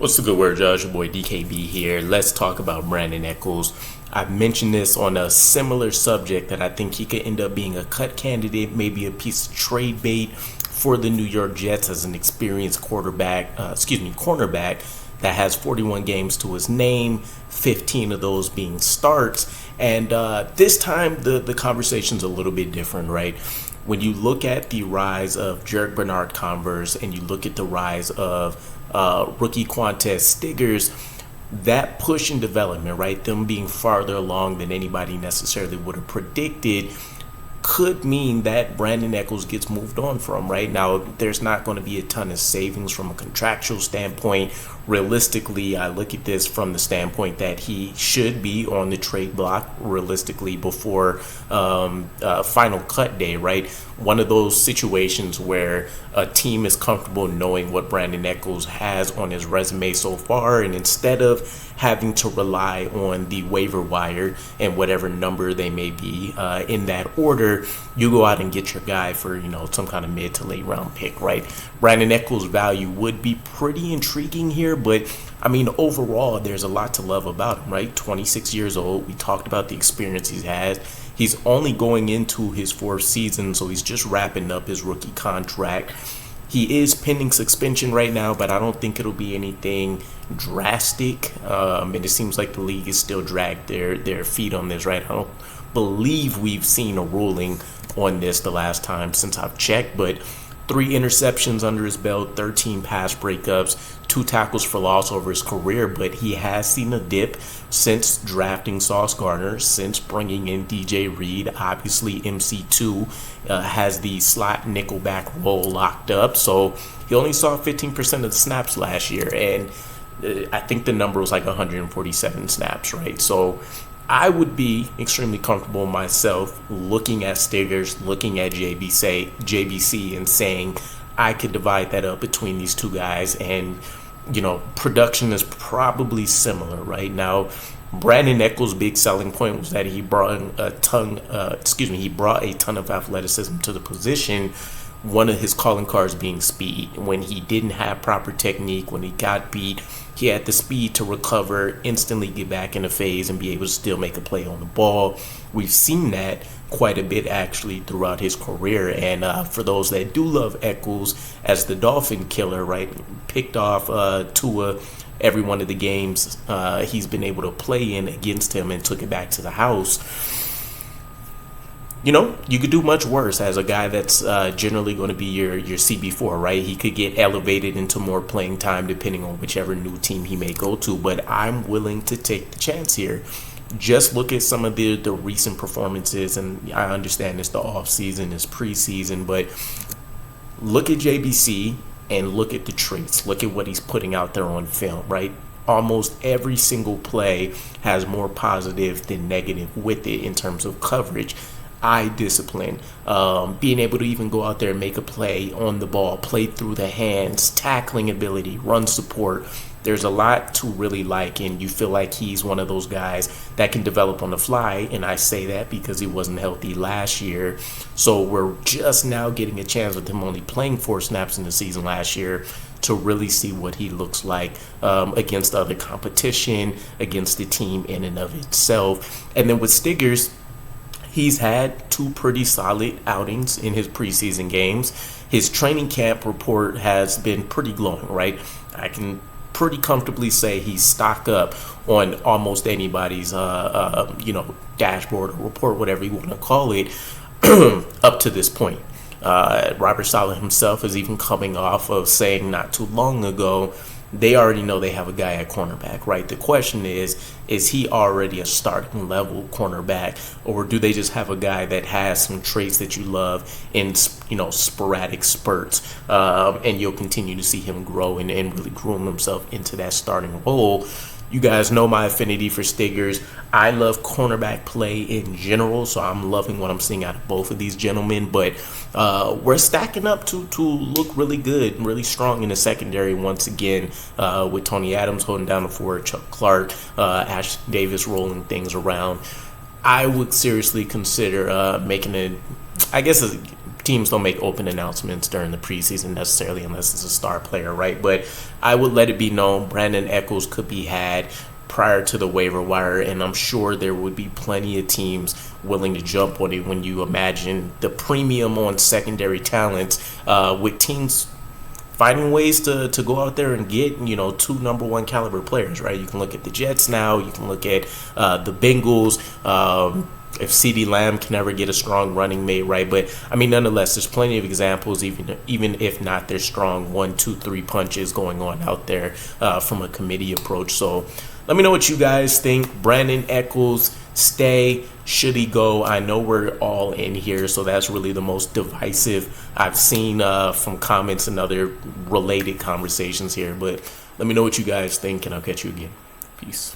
What's the good word, Josh? Your boy DKB here. Let's talk about Brandin Echols. I've mentioned this on a similar subject that I think he could end up being a cut candidate, maybe a piece of trade bait for the New York Jets as an experienced cornerback that has 41 games to his name, 15 of those being starts. And this time the conversation's a little bit different, right? When you look at the rise of Jarrick Bernard-Converse and you look at the rise of rookie Qwan'tez Stiggers, that push in development, right, them being farther along than anybody necessarily would have predicted, could mean that Brandin Echols gets moved on from. Right now, there's not going to be a ton of savings from a contractual standpoint. Realistically, I look at this from the standpoint that he should be on the trade block realistically before final cut day, right? One of those situations where a team is comfortable knowing what Brandin Echols has on his resume so far, and instead of having to rely on the waiver wire and whatever number they may be in that order, you go out and get your guy for, some kind of mid to late round pick, right? Brandin Echols' value would be pretty intriguing here, but I mean, overall, there's a lot to love about him, right? 26 years old. We talked about the experience he's had. He's only going into his fourth season, so he's just wrapping up his rookie contract. He is pending suspension right now, but I don't think it'll be anything drastic. And it seems like the league is still dragged their feet on this, right? I don't believe we've seen a ruling on this the last time since I've checked, but 3 interceptions under his belt, 13 pass breakups, 2 tackles for loss over his career, but he has seen a dip since drafting Sauce Gardner, since bringing in DJ Reed. Obviously, MC2 has the slot nickelback role locked up, so he only saw 15% of the snaps last year, and I think the number was like 147 snaps, right? So I would be extremely comfortable myself looking at Stiggers, looking at JBC and saying I could divide that up between these two guys, and production is probably similar right now. Brandin Echols' big selling point was that he brought a ton of athleticism to the position. One of his calling cards being speed. When he didn't have proper technique, when he got beat, he had the speed to recover, instantly get back in the phase, and be able to still make a play on the ball. We've seen that quite a bit actually throughout his career. And for those that do love Echols as the Dolphin killer, right, picked off Tua every one of the games he's been able to play in against him and took it back to the house. You could do much worse as a guy that's generally going to be your CB4, right? He could get elevated into more playing time depending on whichever new team he may go to, but I'm willing to take the chance here. Just look at some of the recent performances, and I understand it's the offseason, it's preseason, but look at JBC and look at the traits. Look at what he's putting out there on film, right? Almost every single play has more positive than negative with it in terms of coverage, eye discipline, being able to even go out there and make a play on the ball, play through the hands, tackling ability, run support. There's a lot to really like, and you feel like he's one of those guys that can develop on the fly, and I say that because he wasn't healthy last year. So we're just now getting a chance with him only playing 4 snaps in the season last year to really see what he looks like against other competition, against the team in and of itself. And then with Stiggers, he's had 2 pretty solid outings in his preseason games. His training camp report has been pretty glowing, right? I can pretty comfortably say he's stocked up on almost anybody's, dashboard or report, whatever you want to call it, up to this point. Robert Saleh himself is even coming off of saying not too long ago they already know they have a guy at cornerback, right? The question is he already a starting level cornerback, or do they just have a guy that has some traits that you love in, sporadic spurts, and you'll continue to see him grow and really groom himself into that starting role? You guys know my affinity for Stiggers. I love cornerback play in general, so I'm loving what I'm seeing out of both of these gentlemen. But we're stacking up to look really good and really strong in the secondary once again, with Tony Adams holding down the fort, Chuck Clark, Ash Davis rolling things around. I would seriously consider making it. I guess teams don't make open announcements during the preseason necessarily unless it's a star player, right? But I would let it be known Brandin Echols could be had prior to the waiver wire, and I'm sure there would be plenty of teams willing to jump on it when you imagine the premium on secondary talents with teams finding ways to go out there and get, two number one caliber players, right? You can look at the Jets now. You can look at the Bengals. If CeeDee Lamb can ever get a strong running mate, right? But, I mean, nonetheless, there's plenty of examples, even if not there's strong 1, 2, 3 punches going on out there from a committee approach. So let me know what you guys think. Brandin Echols, stay? Should he go? I know we're all in here, so that's really the most divisive I've seen from comments and other related conversations here. But let me know what you guys think, and I'll catch you again. Peace.